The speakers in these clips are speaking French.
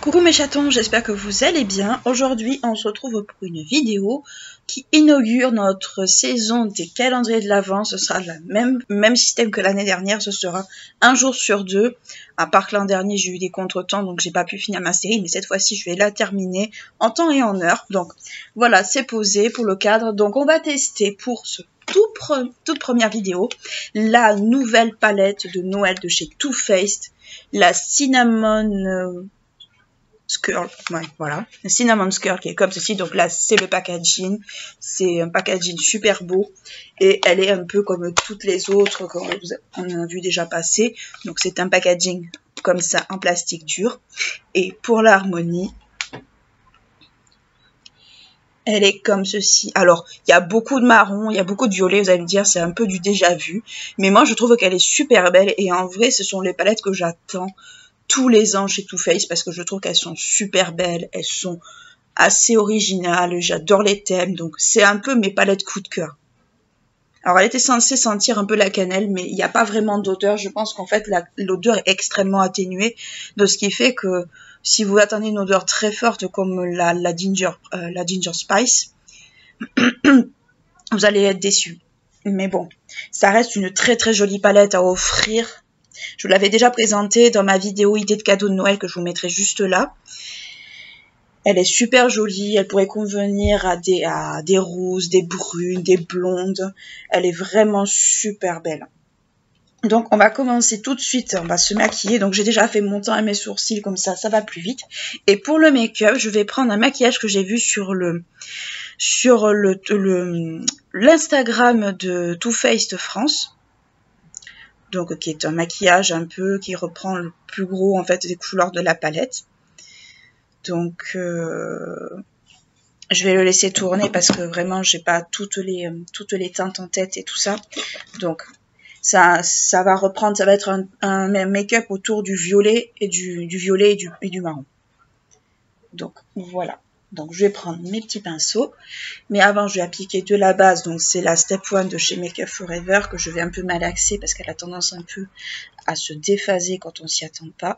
Coucou mes chatons, j'espère que vous allez bien. Aujourd'hui, on se retrouve pour une vidéo qui inaugure notre saison des calendriers de l'Avent. Ce sera le même système que l'année dernière, ce sera un jour sur deux. À part que l'an dernier, j'ai eu des contretemps, donc j'ai pas pu finir ma série, mais cette fois-ci, je vais la terminer en temps et en heure. Donc voilà, c'est posé pour le cadre. Donc on va tester pour ce toute première vidéo la nouvelle palette de Noël de chez Too Faced, la Cinnamon... Skirl, ouais, voilà, le Cinnamon Skirl qui est comme ceci. Donc là, c'est le packaging, c'est un packaging super beau et elle est un peu comme toutes les autres qu'on a vu déjà passer. Donc c'est un packaging comme ça en plastique dur. Et pour l'harmonie, elle est comme ceci. Alors, il y a beaucoup de marron, il y a beaucoup de violet, vous allez me dire, c'est un peu du déjà vu. Mais moi, je trouve qu'elle est super belle et en vrai, ce sont les palettes que j'attends tous les ans chez Too Faced parce que je trouve qu'elles sont super belles, elles sont assez originales, j'adore les thèmes, donc c'est un peu mes palettes coup de cœur. Alors elle était censée sentir un peu la cannelle, mais il n'y a pas vraiment d'odeur, je pense qu'en fait l'odeur est extrêmement atténuée, de ce qui fait que si vous attendez une odeur très forte comme la ginger spice, vous allez être déçus. Mais bon, ça reste une très très jolie palette à offrir. Je vous l'avais déjà présentée dans ma vidéo idée de cadeau de Noël que je vous mettrai juste là. Elle est super jolie, elle pourrait convenir à des roses, des brunes, des blondes. Elle est vraiment super belle. Donc on va commencer tout de suite, on va se maquiller. Donc j'ai déjà fait mon teint et mes sourcils, comme ça va plus vite. Et pour le make-up, je vais prendre un maquillage que j'ai vu sur l'Instagram de Too Faced France. Donc qui est un maquillage un peu qui reprend le plus gros en fait des couleurs de la palette. Donc je vais le laisser tourner parce que vraiment j'ai pas toutes les teintes en tête et tout ça. Donc ça va reprendre, ça va être un make-up autour du violet et du marron. Donc voilà. Donc je vais prendre mes petits pinceaux, mais avant je vais appliquer de la base. Donc c'est la Step 1 de chez Make Up Forever que je vais un peu malaxer parce qu'elle a tendance un peu à se déphaser quand on s'y attend pas.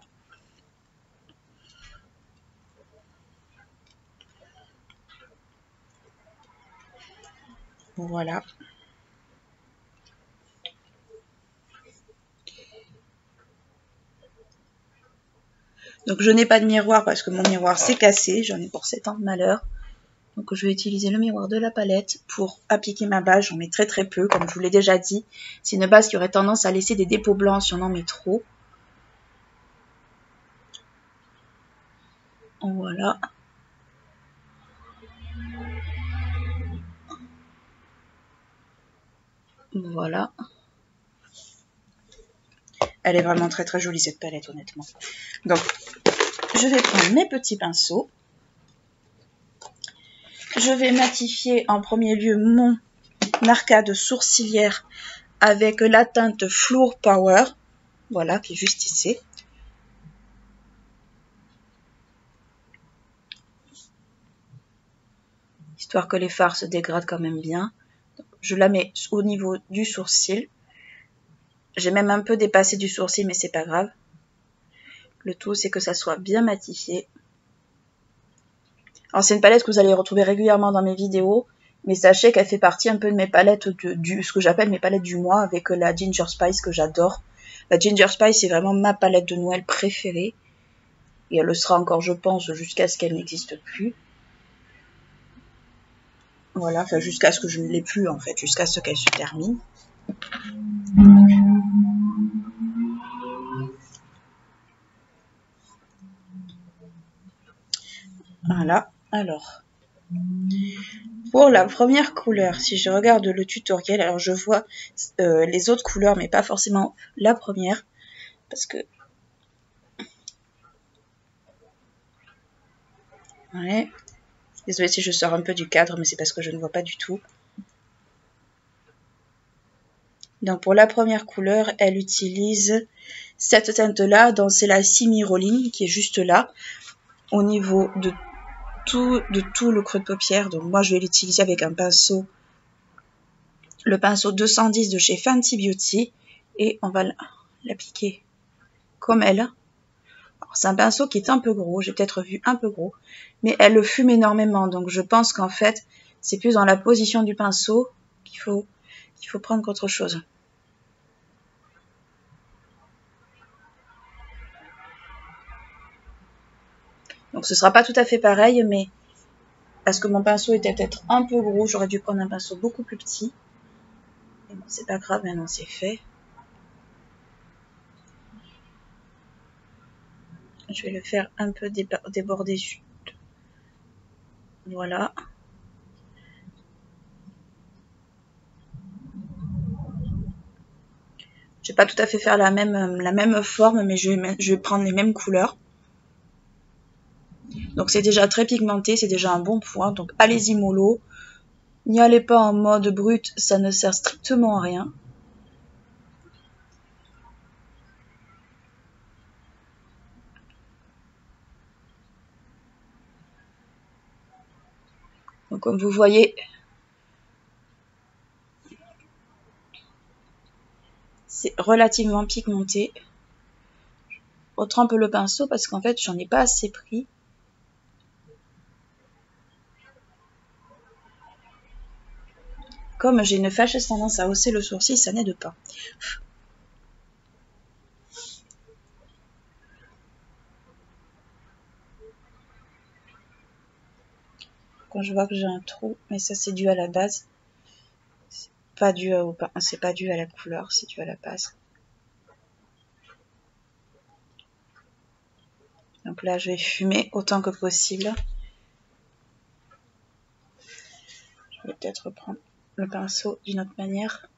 Voilà. Donc je n'ai pas de miroir parce que mon miroir s'est cassé, j'en ai pour 7 ans de malheur. Donc je vais utiliser le miroir de la palette pour appliquer ma base, j'en mets très très peu, comme je vous l'ai déjà dit. C'est une base qui aurait tendance à laisser des dépôts blancs si on en met trop. Voilà. Voilà. Elle est vraiment très très jolie cette palette honnêtement. Donc je vais prendre mes petits pinceaux. Je vais matifier en premier lieu mon arcade sourcilière avec la teinte Floor Power. Voilà, qui est juste ici. Histoire que les fards se dégradent quand même bien. Donc, je la mets au niveau du sourcil. J'ai même un peu dépassé du sourcil, mais c'est pas grave. Le tout, c'est que ça soit bien matifié. Alors, c'est une palette que vous allez retrouver régulièrement dans mes vidéos, mais sachez qu'elle fait partie un peu de mes palettes, ce que j'appelle mes palettes du mois, avec la Ginger Spice que j'adore. La Ginger Spice, c'est vraiment ma palette de Noël préférée. Et elle le sera encore, je pense, jusqu'à ce qu'elle n'existe plus. Voilà, enfin jusqu'à ce que je ne l'ai plus, en fait, jusqu'à ce qu'elle se termine. Voilà, alors... Pour la première couleur, si je regarde le tutoriel, alors je vois les autres couleurs, mais pas forcément la première, parce que... Ouais. Désolée si je sors un peu du cadre, mais c'est parce que je ne vois pas du tout. Donc pour la première couleur, elle utilise cette teinte-là, donc c'est la Simi Rolling, qui est juste là, au niveau de tout le creux de paupière. Donc moi je vais l'utiliser avec un pinceau, le pinceau 210 de chez Fenty Beauty, et on va l'appliquer comme elle. Alors, C'est un pinceau qui est un peu gros, j'ai peut-être vu un peu gros, mais elle le fume énormément, donc je pense qu'en fait, c'est plus dans la position du pinceau qu'il faut prendre qu'autre chose. Donc ce sera pas tout à fait pareil, mais parce que mon pinceau était peut-être un peu gros, j'aurais dû prendre un pinceau beaucoup plus petit. Mais bon, c'est pas grave, maintenant c'est fait. Je vais le faire un peu déborder. Voilà. Je vais pas tout à fait faire la même forme, mais je vais prendre les mêmes couleurs. Donc c'est déjà très pigmenté, c'est déjà un bon point. Donc allez-y mollo. N'y allez pas en mode brut, ça ne sert strictement à rien. Donc comme vous voyez, c'est relativement pigmenté. Je retrempe le pinceau parce qu'en fait j'en ai pas assez pris. Comme j'ai une fâcheuse tendance à hausser le sourcil, ça n'aide pas. Quand je vois que j'ai un trou, mais ça c'est dû à la base. C'est pas dû à la couleur, c'est dû à la base. Donc là je vais fumer autant que possible. Je vais peut-être prendre le pinceau d'une autre manière.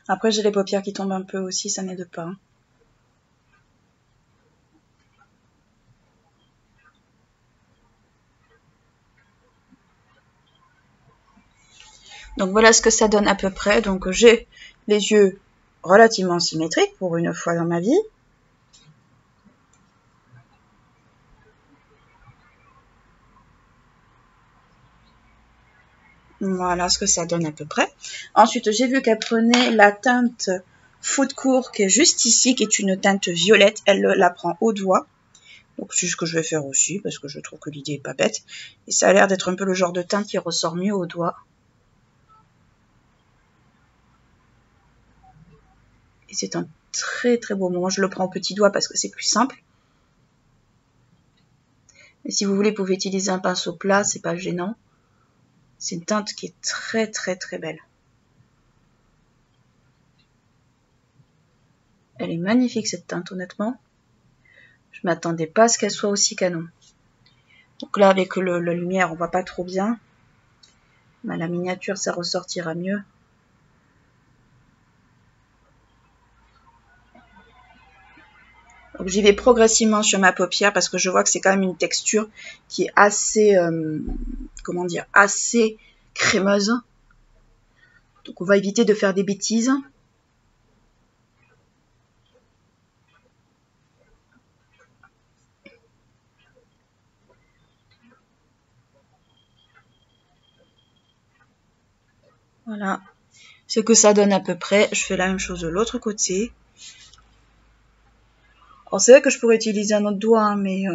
Après j'ai les paupières qui tombent un peu aussi, ça n'aide pas. Donc voilà ce que ça donne à peu près. Donc j'ai les yeux relativement symétriques pour une fois dans ma vie. Voilà ce que ça donne à peu près. Ensuite, j'ai vu qu'elle prenait la teinte Food Court qui est juste ici, qui est une teinte violette. Elle la prend au doigt. Donc c'est ce que je vais faire aussi, parce que je trouve que l'idée est pas bête. Et ça a l'air d'être un peu le genre de teinte qui ressort mieux au doigt. Et c'est un très très beau moment. Je le prends au petit doigt parce que c'est plus simple. Et si vous voulez, vous pouvez utiliser un pinceau plat, c'est pas gênant. C'est une teinte qui est très très très belle. Elle est magnifique cette teinte, honnêtement. Je m'attendais pas à ce qu'elle soit aussi canon. Donc là, avec la lumière, on voit pas trop bien. Mais la miniature, ça ressortira mieux. Donc j'y vais progressivement sur ma paupière parce que je vois que c'est quand même une texture qui est assez, comment dire, assez crémeuse. Donc on va éviter de faire des bêtises. Voilà. Ce que ça donne à peu près. Je fais la même chose de l'autre côté. Alors c'est vrai que je pourrais utiliser un autre doigt, hein, mais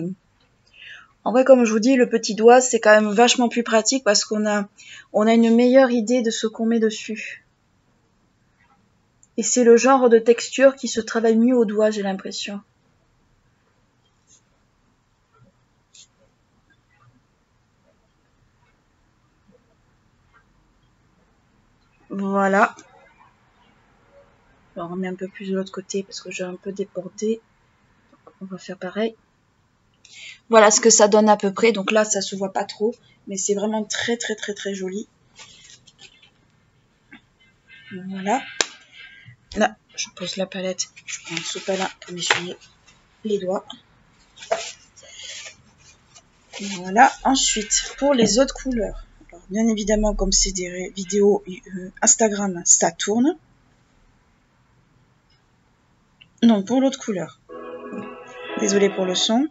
en vrai, comme je vous dis, le petit doigt, c'est quand même vachement plus pratique parce qu'on a une meilleure idée de ce qu'on met dessus. Et c'est le genre de texture qui se travaille mieux au doigt, j'ai l'impression. Voilà. Alors on met un peu plus de l'autre côté parce que j'ai un peu débordé. Donc, on va faire pareil. Voilà ce que ça donne à peu près. Donc là, ça se voit pas trop, mais c'est vraiment très très très très joli. Voilà. Là, je pose la palette. Je prends un sopalin pour m'essuyer les doigts. Voilà. Ensuite, pour les autres couleurs. Alors, bien évidemment, comme c'est des vidéos Instagram, ça tourne. Non, pour l'autre couleur. Désolée pour le son.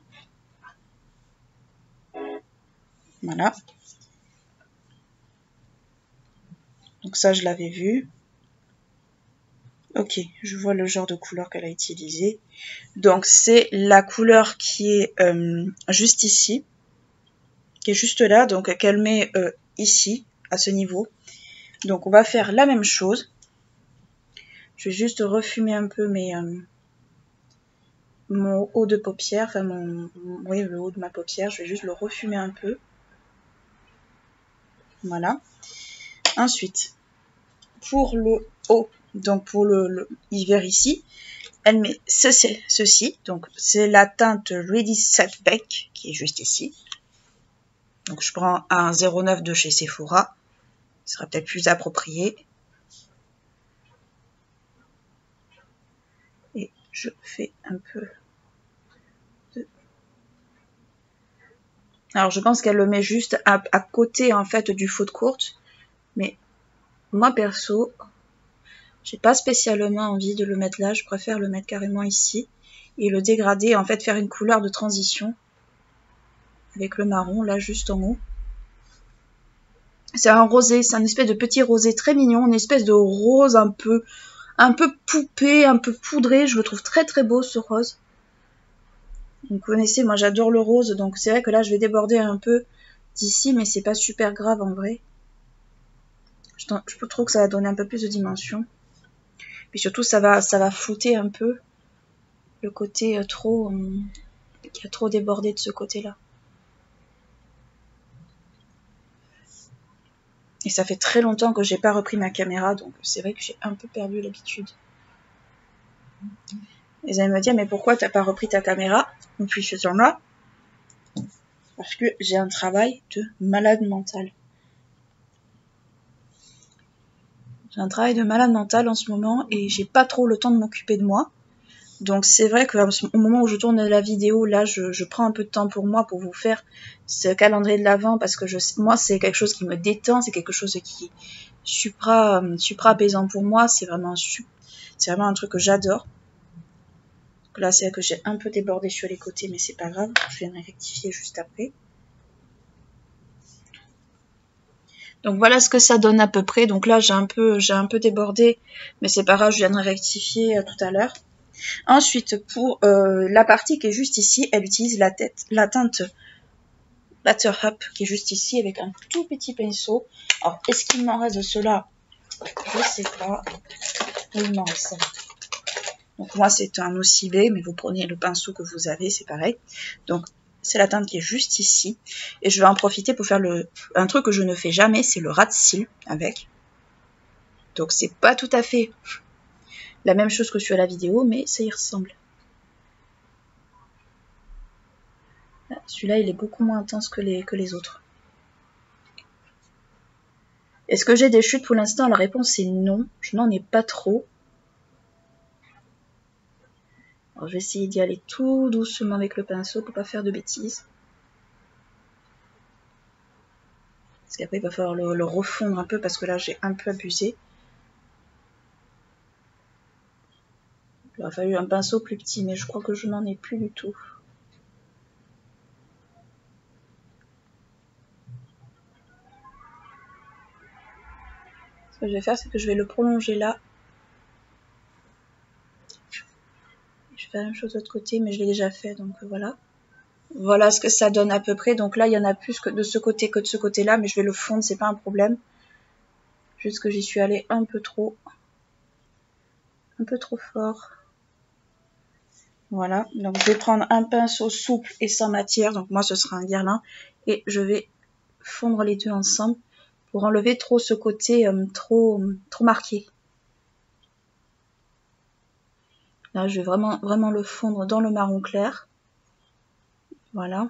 Voilà. Donc ça, je l'avais vu. Ok, je vois le genre de couleur qu'elle a utilisé. Donc c'est la couleur qui est juste ici, qui est juste là, donc qu'elle met ici, à ce niveau. Donc on va faire la même chose. Je vais juste refumer un peu mon haut de paupière, enfin oui, le haut de ma paupière, je vais juste le refumer un peu. Voilà. Ensuite, pour le haut, donc pour le hiver ici, elle met ceci, donc c'est la teinte Ready Set Back qui est juste ici. Donc je prends un 09 de chez Sephora, ce sera peut-être plus approprié. Et je fais un peu de... Alors je pense qu'elle le met juste à côté en fait du faux de courte, mais moi perso, j'ai pas spécialement envie de le mettre là, je préfère le mettre carrément ici et le dégrader, en fait faire une couleur de transition avec le marron là juste en haut. C'est un rosé, c'est un espèce de petit rosé très mignon, une espèce de rose un peu poupée, un peu poudré, je le trouve très très beau ce rose. Vous connaissez, moi j'adore le rose, donc c'est vrai que là je vais déborder un peu d'ici, mais c'est pas super grave en vrai. Je trouve que ça va donner un peu plus de dimension. Puis surtout ça va flouter un peu le côté qui a trop débordé de ce côté-là. Et ça fait très longtemps que j'ai pas repris ma caméra, donc c'est vrai que j'ai un peu perdu l'habitude. Et vous allez me dire, mais pourquoi t'as pas repris ta caméra depuis ce temps-là? Parce que j'ai un travail de malade mental. J'ai un travail de malade mental en ce moment et j'ai pas trop le temps de m'occuper de moi. Donc c'est vrai qu'au moment où je tourne la vidéo, là je prends un peu de temps pour moi pour vous faire ce calendrier de l'Avent parce que moi c'est quelque chose qui me détend, c'est quelque chose qui est supra apaisant pour moi, c'est vraiment un truc que j'adore. Là c'est vrai que j'ai un peu débordé sur les côtés mais c'est pas grave, je viendrai rectifier juste après. Donc voilà ce que ça donne à peu près. Donc là j'ai un peu débordé mais c'est pas grave, je viendrai rectifier tout à l'heure. Ensuite, pour la partie qui est juste ici, elle utilise la teinte Buttercup qui est juste ici avec un tout petit pinceau. Alors, est-ce qu'il m'en reste de cela? Je sais pas. Oui, il m'en reste ça. Donc moi, c'est un OCB, mais vous prenez le pinceau que vous avez, c'est pareil. Donc, c'est la teinte qui est juste ici. Et je vais en profiter pour faire un truc que je ne fais jamais, c'est le ras de cils avec. Donc, c'est pas tout à fait la même chose que sur la vidéo, mais ça y ressemble. Celui-là, il est beaucoup moins intense que les autres. Est-ce que j'ai des chutes pour l'instant? La réponse est non. Je n'en ai pas trop. Alors, je vais essayer d'y aller tout doucement avec le pinceau pour pas faire de bêtises. Parce qu'après, il va falloir le refondre un peu parce que là, j'ai un peu abusé. Il aurait fallu un pinceau plus petit, mais je crois que je n'en ai plus du tout. Ce que je vais faire, c'est que je vais le prolonger là. Je fais la même chose de l'autre côté, mais je l'ai déjà fait, donc voilà. Voilà ce que ça donne à peu près. Donc là, il y en a plus que de ce côté que de ce côté-là, mais je vais le fondre, c'est pas un problème. Juste que j'y suis allée un peu trop fort. Voilà, donc je vais prendre un pinceau souple et sans matière, donc moi ce sera un guerlin, et je vais fondre les deux ensemble pour enlever trop ce côté trop marqué. Là, je vais vraiment le fondre dans le marron clair. Voilà.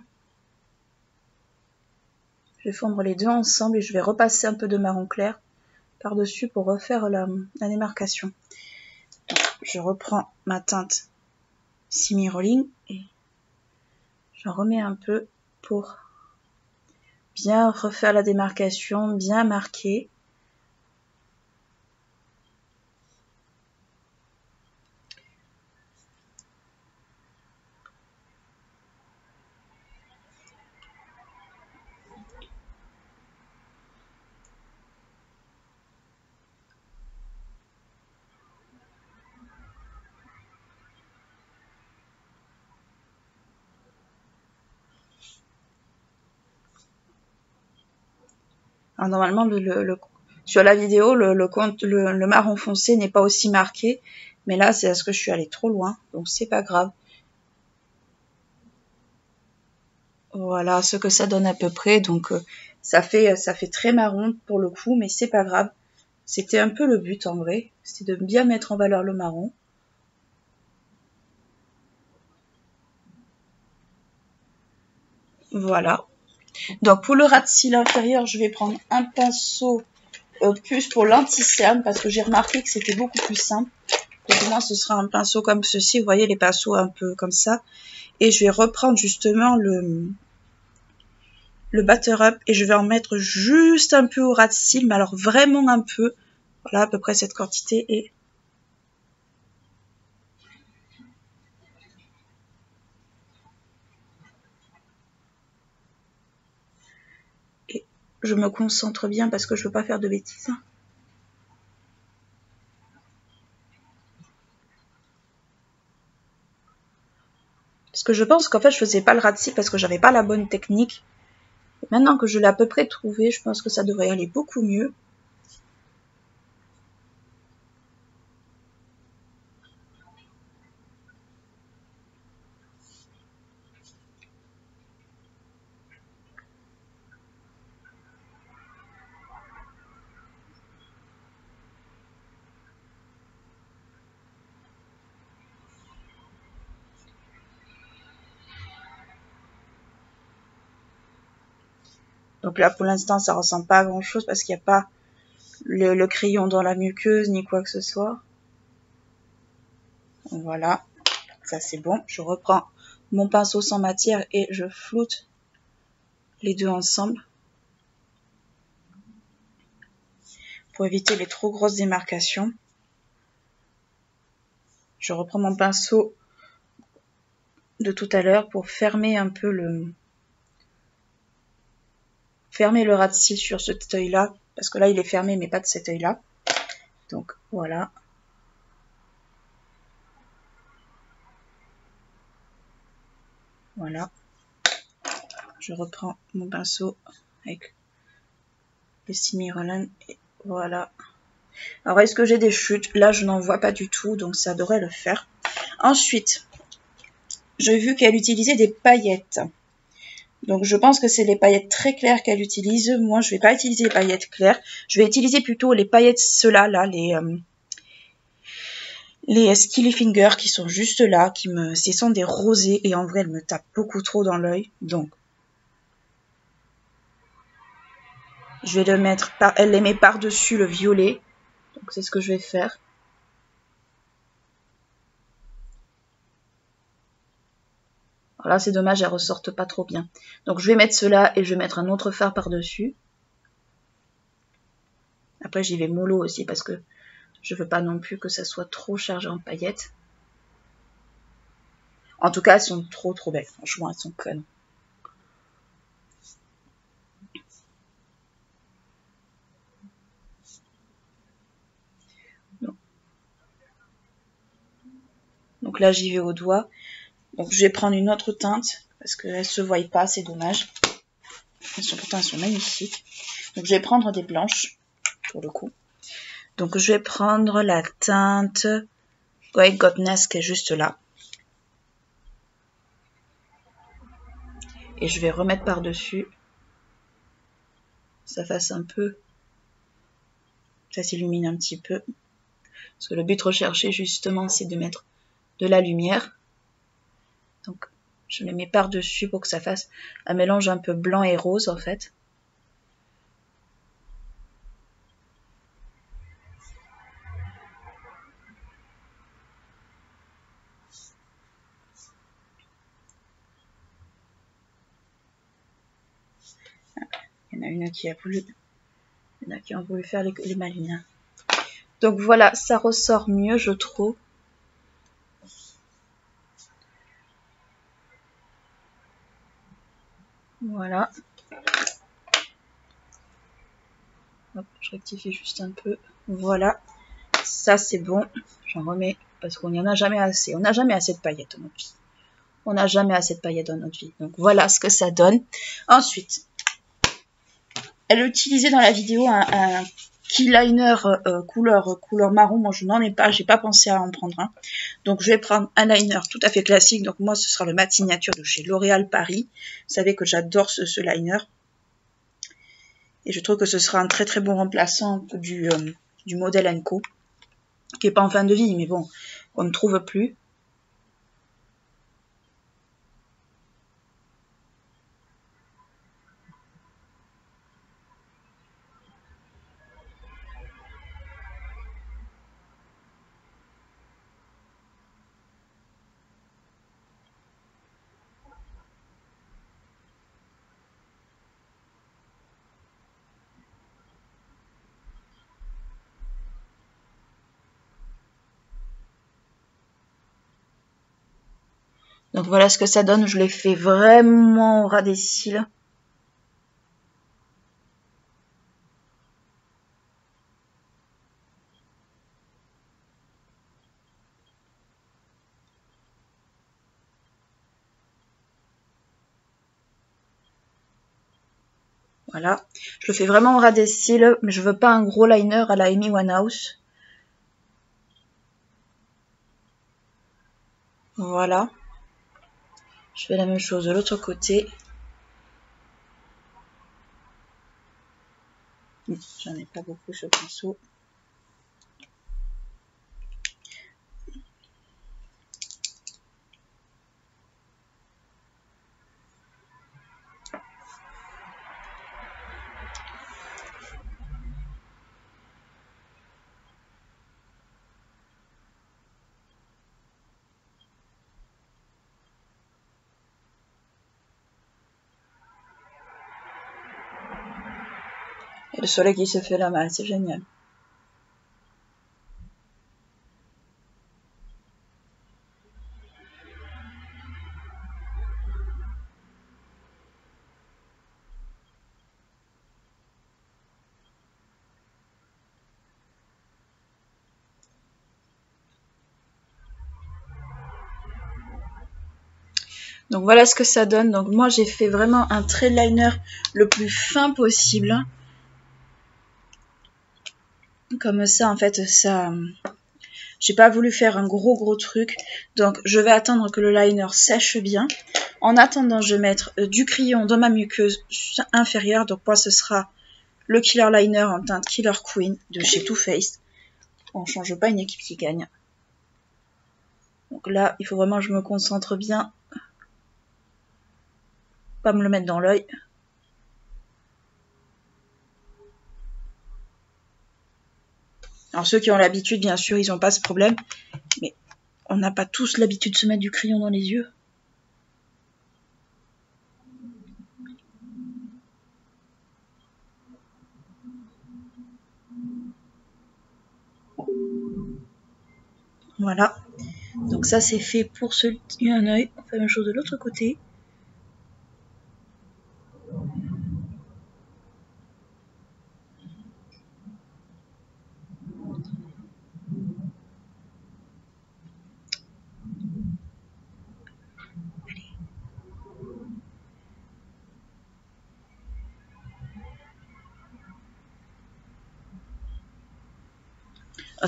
Je vais fondre les deux ensemble et je vais repasser un peu de marron clair par-dessus pour refaire la démarcation. Donc, je reprends ma teinte Simi Rolling et j'en remets un peu pour bien refaire la démarcation, bien marquer. Alors, normalement, sur la vidéo, le marron foncé n'est pas aussi marqué. Mais là, c'est parce que je suis allée trop loin. Donc, c'est pas grave. Voilà ce que ça donne à peu près. Donc, ça fait très marron pour le coup. Mais c'est pas grave. C'était un peu le but en vrai. C'était de bien mettre en valeur le marron. Voilà. Donc, pour le ras de cils inférieur, je vais prendre un pinceau plus pour l'anti-cerne parce que j'ai remarqué que c'était beaucoup plus simple. Donc moi ce sera un pinceau comme ceci, vous voyez les pinceaux un peu comme ça. Et je vais reprendre justement le Butter Up et je vais en mettre juste un peu au ras de cils, mais alors vraiment un peu. Voilà à peu près cette quantité et je me concentre bien parce que je veux pas faire de bêtises. Parce que je pense qu'en fait je faisais pas le ras de cils parce que j'avais pas la bonne technique. Et maintenant que je l'ai à peu près trouvé, je pense que ça devrait aller beaucoup mieux. Donc là pour l'instant ça ressemble pas à grand chose parce qu'il n'y a pas le crayon dans la muqueuse ni quoi que ce soit. Voilà, ça c'est bon. Je reprends mon pinceau sans matière et je floute les deux ensemble pour éviter les trop grosses démarcations. Je reprends mon pinceau de tout à l'heure pour fermer un peu le ras de cils sur cet œil là parce que là il est fermé mais pas de cet œil là. Donc voilà. Voilà. Je reprends mon pinceau avec le Simirolan et voilà. Alors est-ce que j'ai des chutes? Là je n'en vois pas du tout donc ça devrait le faire. Ensuite, j'ai vu qu'elle utilisait des paillettes. Donc je pense que c'est les paillettes très claires qu'elle utilise. Moi je vais pas utiliser les paillettes claires. Je vais utiliser plutôt les paillettes ceux-là, là, les Skilly Finger qui sont juste là, ce sont des rosés et en vrai elles me tapent beaucoup trop dans l'œil. Donc je vais elle les met par-dessus le violet. Donc c'est ce que je vais faire. Alors là c'est dommage, elles ressortent pas trop bien. Donc je vais mettre cela et je vais mettre un autre fard par-dessus. Après j'y vais mollo aussi parce que je veux pas non plus que ça soit trop chargé en paillettes. En tout cas, elles sont trop belles. Franchement, elles sont connes. Donc là, j'y vais au doigt. Donc je vais prendre une autre teinte parce qu'elles ne se voient pas, c'est dommage. Pourtant, elles sont magnifiques. Donc je vais prendre des blanches pour le coup. Donc je vais prendre la teinte White Goddess qui est juste là. Et je vais remettre par-dessus. Ça fasse un peu. Ça s'illumine un petit peu. Parce que le but recherché justement c'est de mettre de la lumière. Donc je les mets par-dessus pour que ça fasse un mélange un peu blanc et rose en fait. Il y en a une qui a voulu. Il y en a qui ont voulu faire les malines. Donc voilà, ça ressort mieux je trouve. Voilà. Hop, je rectifie juste un peu. Voilà. Ça c'est bon. J'en remets parce qu'on n'y en a jamais assez. On n'a jamais assez de paillettes dans notre vie. On n'a jamais assez de paillettes dans notre vie. Donc voilà ce que ça donne. Ensuite, Elle utilisait dans la vidéo un key liner couleur marron. Moi, je n'en ai pas. J'ai pas pensé à en prendre un. Donc, je vais prendre un liner tout à fait classique. Donc, moi, ce sera le Matte Signature de chez L'Oréal Paris. Vous savez que j'adore ce liner. Et je trouve que ce sera un très très bon remplaçant du modèle Co. Qui est pas en fin de vie, mais bon, on ne trouve plus. Donc voilà ce que ça donne. Je l'ai fait vraiment au ras des cils. Voilà. Je le fais vraiment au ras des cils, mais je veux pas un gros liner à la Amy Winehouse. Voilà. Je fais la même chose de l'autre côté. J'en ai pas beaucoup sur le pinceau. Et le soleil qui se fait la malle, c'est génial. Donc voilà ce que ça donne. Donc moi j'ai fait vraiment un trait de liner le plus fin possible. Comme ça en fait ça... J'ai pas voulu faire un gros truc. Donc je vais attendre que le liner sèche bien. En attendant je vais mettre du crayon dans ma muqueuse inférieure. Donc moi ce sera le Killer Liner en teinte Killer Queen de chez Too Faced. On change pas une équipe qui gagne. Donc là il faut vraiment que je me concentre bien. Pas me le mettre dans l'œil. Alors ceux qui ont l'habitude, bien sûr, ils n'ont pas ce problème. Mais on n'a pas tous l'habitude de se mettre du crayon dans les yeux. Voilà. Donc ça c'est fait pour celui qui a un œil. On fait la même chose de l'autre côté.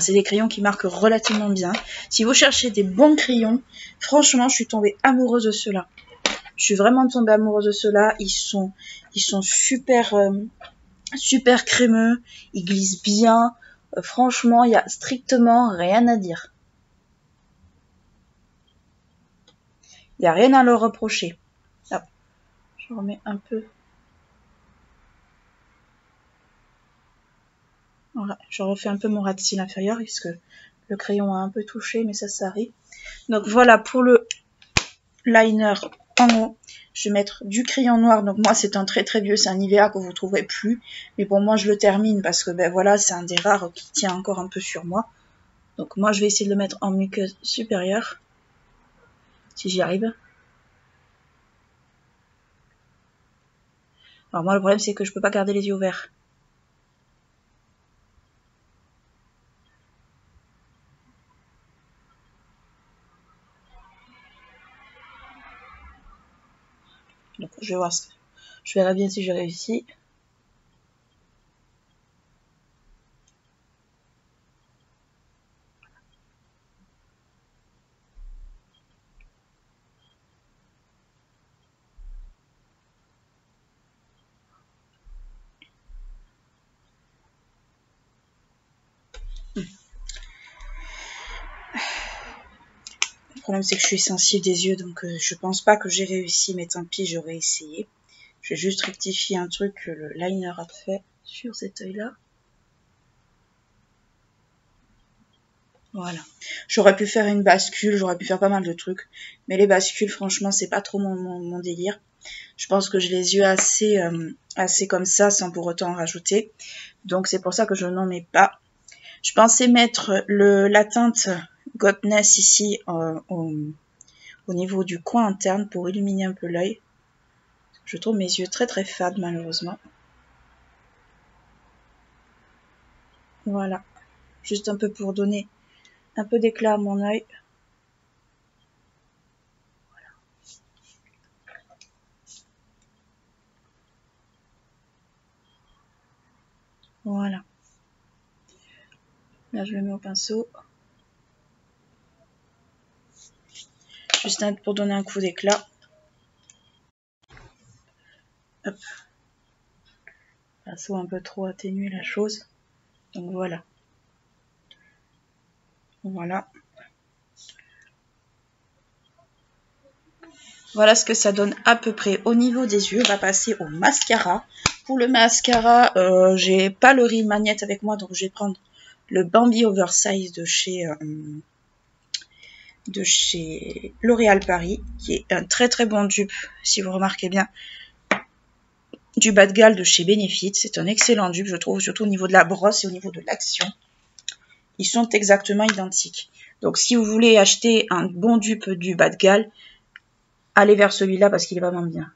C'est des crayons qui marquent relativement bien. Si vous cherchez des bons crayons, franchement, je suis tombée amoureuse de ceux-là. Je suis vraiment tombée amoureuse de ceux-là. Ils sont super, super crémeux. Ils glissent bien. Franchement, il n'y a strictement rien à dire. Il n'y a rien à leur reprocher. Hop. Je remets un peu. Voilà, je refais un peu mon ras de cils inférieur puisque le crayon a un peu touché, mais ça arrive. Donc voilà pour le liner en haut. Je vais mettre du crayon noir. Donc moi c'est un très vieux, c'est un Nivea que vous ne trouverez plus. Mais bon, moi je le termine parce que ben voilà, c'est un des rares qui tient encore un peu sur moi. Donc moi je vais essayer de le mettre en muqueuse supérieure. Si j'y arrive. Alors moi le problème c'est que je peux pas garder les yeux ouverts. Donc je vais voir, je verrai bien si j'ai réussi. Le problème c'est que je suis sensible des yeux, donc je pense pas que j'ai réussi, mais tant pis, j'aurais essayé. Je vais juste rectifier un truc que le liner a fait sur cet œil-là. Voilà. J'aurais pu faire une bascule, j'aurais pu faire pas mal de trucs. Mais les bascules, franchement, c'est pas trop mon délire. Je pense que j'ai les yeux assez comme ça, sans pour autant en rajouter. Donc c'est pour ça que je n'en mets pas. Je pensais mettre la teinte Godness ici au niveau du coin interne pour illuminer un peu l'œil. Je trouve mes yeux très très fades malheureusement. Voilà. Juste un peu pour donner un peu d'éclat à mon œil. Voilà. Là, je le mets au pinceau. Juste pour donner un coup d'éclat. Hop. Le pinceau un peu trop atténué la chose. Donc voilà. Voilà. Voilà ce que ça donne à peu près au niveau des yeux. On va passer au mascara. Pour le mascara, j'ai pas le Real Magnet avec moi, donc je vais prendre le Bambi Oversize de chez L'Oréal Paris, qui est un très très bon dupe, si vous remarquez bien, du bas de galle de chez Benefit. C'est un excellent dupe, je trouve, surtout au niveau de la brosse et au niveau de l'action. Ils sont exactement identiques. Donc si vous voulez acheter un bon dupe du bas de galle, allez vers celui-là parce qu'il est vraiment bien.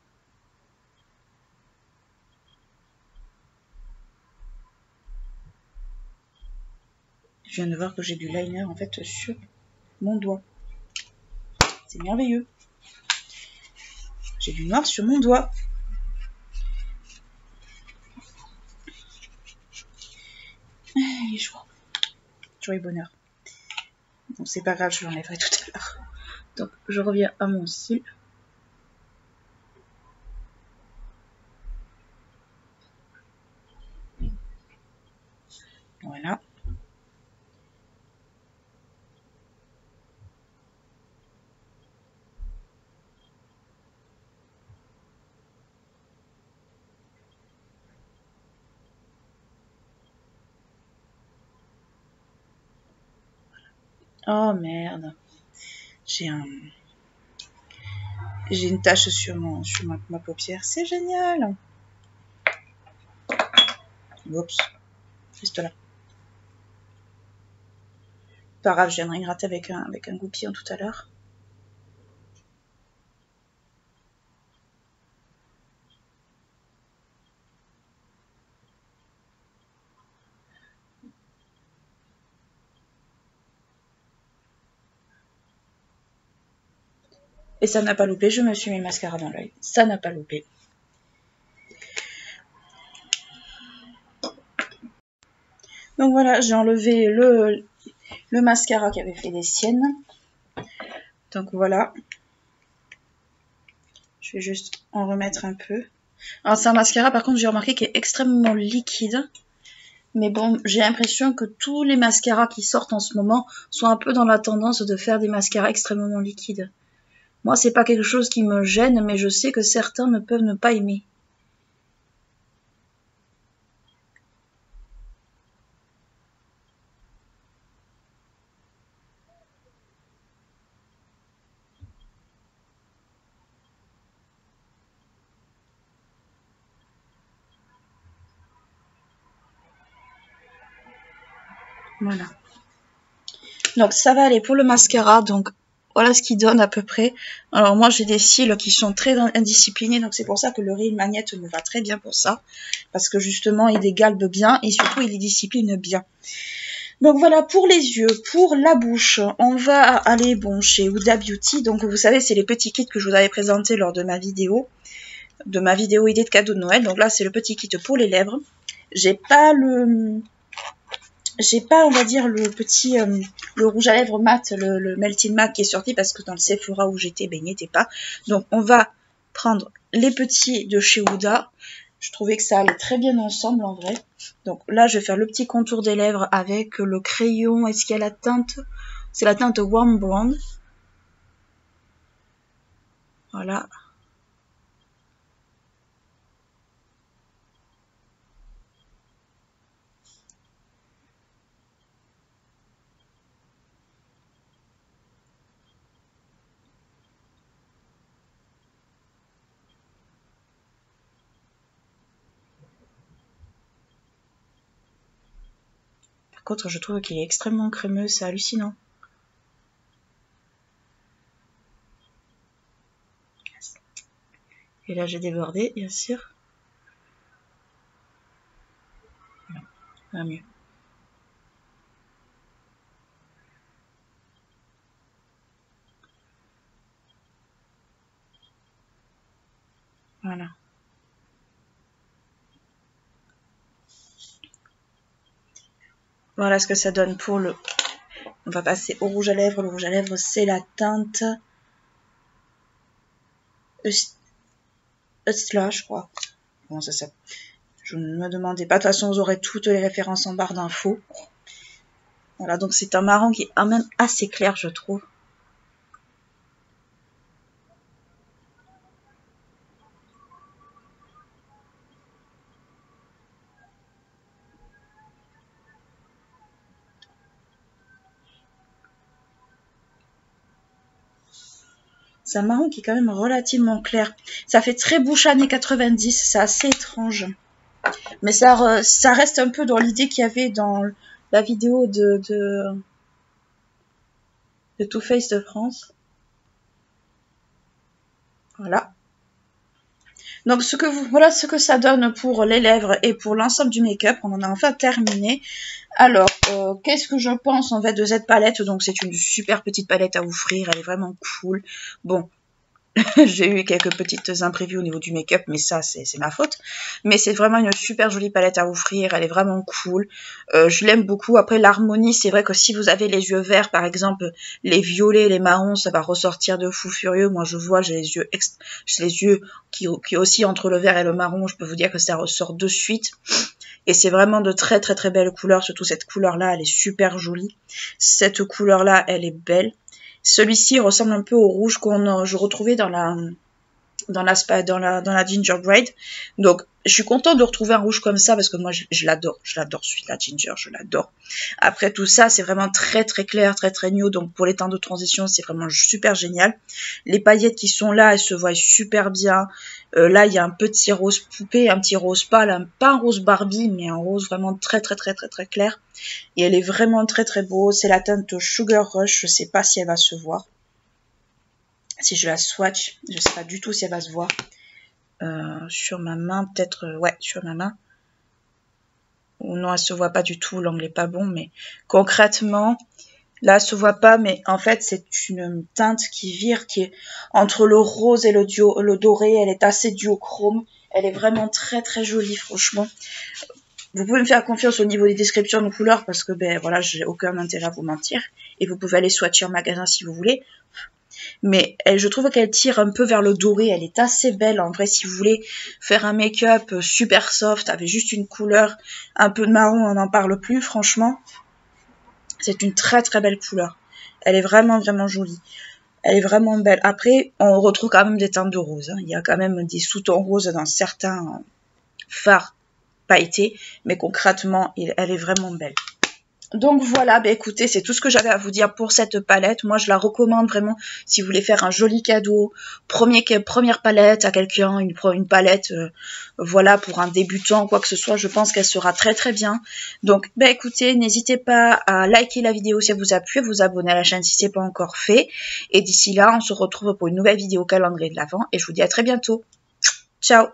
Je viens de voir que j'ai du liner en fait sur mon doigt. C'est merveilleux. J'ai du noir sur mon doigt. Il est chaud. Joie et bonheur. Bon, c'est pas grave, je l'enlèverai tout à l'heure. Donc, je reviens à mon cil. Voilà. Oh merde. J'ai une tache sur ma paupière. C'est génial. Oups. Juste là. Pas grave, je viendrai gratter avec un goupillon tout à l'heure. Et ça n'a pas loupé, je me suis mis le mascara dans l'œil. Ça n'a pas loupé. Donc voilà, j'ai enlevé le mascara qui avait fait des siennes. Donc voilà. Je vais juste en remettre un peu. Alors c'est un mascara par contre j'ai remarqué qui est extrêmement liquide. Mais bon, j'ai l'impression que tous les mascaras qui sortent en ce moment sont un peu dans la tendance de faire des mascaras extrêmement liquides. Moi, c'est pas quelque chose qui me gêne, mais je sais que certains ne peuvent ne pas aimer. Voilà. Donc ça va aller pour le mascara, donc voilà ce qu'il donne à peu près. Alors moi j'ai des cils qui sont très indisciplinés, donc c'est pour ça que le Real Magnet me va très bien pour ça. Parce que justement il dégalbe bien et surtout il les discipline bien. Donc voilà pour les yeux. Pour la bouche, on va aller bon chez Huda Beauty. Donc vous savez c'est les petits kits que je vous avais présentés lors de ma vidéo idée de cadeau de Noël. Donc là c'est le petit kit pour les lèvres. J'ai pas, on va dire, le rouge à lèvres mat, le Melting Matte qui est sorti parce que dans le Sephora où j'étais, ben, il n'y était pas. Donc, on va prendre les petits de chez Huda. Je trouvais que ça allait très bien ensemble, en vrai. Donc là, je vais faire le petit contour des lèvres avec le crayon. Est-ce qu'il y a la teinte? C'est la teinte Warm Brown. Voilà. Par contre, je trouve qu'il est extrêmement crémeux, c'est hallucinant. Et là, j'ai débordé, bien sûr. Non, ça va mieux. Voilà. Voilà ce que ça donne pour le... On va passer au rouge à lèvres. Le rouge à lèvres, c'est la teinte Eustla, je crois. Bon, ça. Je ne me demandais pas. De toute façon, vous aurez toutes les références en barre d'infos. Voilà, donc c'est un marron qui est quand même assez clair, je trouve. C'est un marron qui est quand même relativement clair. Ça fait très bouche années 90, c'est assez étrange. Mais ça reste un peu dans l'idée qu'il y avait dans la vidéo de Too Faced de France. Voilà. Donc voilà ce que ça donne pour les lèvres et pour l'ensemble du make-up. On en a enfin terminé. Alors, qu'est-ce que je pense en fait de cette palette? Donc c'est une super petite palette à offrir, elle est vraiment cool. Bon, j'ai eu quelques petites imprévues au niveau du make-up, mais ça, c'est ma faute. Mais c'est vraiment une super jolie palette à offrir, elle est vraiment cool. Je l'aime beaucoup. Après, l'harmonie, c'est vrai que si vous avez les yeux verts, par exemple, les violets, les marrons, ça va ressortir de fou furieux. Moi, je vois, j'ai les yeux qui oscillent entre le vert et le marron. Je peux vous dire que ça ressort de suite. Et c'est vraiment de très très très belles couleurs, surtout cette couleur-là, elle est super jolie. Cette couleur-là, elle est belle. Celui-ci ressemble un peu au rouge je retrouvais dans la gingerbread. Donc, je suis contente de retrouver un rouge comme ça parce que moi, je l'adore. Je l'adore, celui-là, ginger, je l'adore. Après tout ça, c'est vraiment très, très clair, très, très new. Donc, pour les temps de transition, c'est vraiment super génial. Les paillettes qui sont là, elles se voient super bien. Là, il y a un petit rose poupée, un petit rose pâle, pas un rose Barbie, mais un rose vraiment très, très, très, très, très clair. Et elle est vraiment très, très beau. C'est la teinte Sugar Rush. Je sais pas si elle va se voir. Si je la swatch, je sais pas du tout si elle va se voir. Sur ma main, peut-être, ouais, sur ma main. Ou non, elle se voit pas du tout, l'angle est pas bon, mais concrètement, là, elle se voit pas, mais en fait, c'est une teinte qui vire, qui est entre le rose et le doré, elle est assez duochrome, elle est vraiment très très jolie, franchement. Vous pouvez me faire confiance au niveau des descriptions de couleurs, parce que, ben voilà, j'ai aucun intérêt à vous mentir, et vous pouvez aller swatcher en magasin si vous voulez. Mais je trouve qu'elle tire un peu vers le doré, elle est assez belle en vrai. Si vous voulez faire un make-up super soft avec juste une couleur un peu de marron, on n'en parle plus franchement. C'est une très très belle couleur, elle est vraiment vraiment jolie, elle est vraiment belle. Après on retrouve quand même des teintes de rose, hein. Il y a quand même des sous-tons roses dans certains fards pailletés, mais concrètement elle est vraiment belle. Donc voilà, bah écoutez, c'est tout ce que j'avais à vous dire pour cette palette. Moi, je la recommande vraiment si vous voulez faire un joli cadeau. Première palette à quelqu'un, une palette, voilà, pour un débutant, quoi que ce soit, je pense qu'elle sera très très bien. Donc, bah écoutez, n'hésitez pas à liker la vidéo si elle vous a plu, à vous abonner à la chaîne si ce n'est pas encore fait. Et d'ici là, on se retrouve pour une nouvelle vidéo calendrier de l'Avent et je vous dis à très bientôt. Ciao!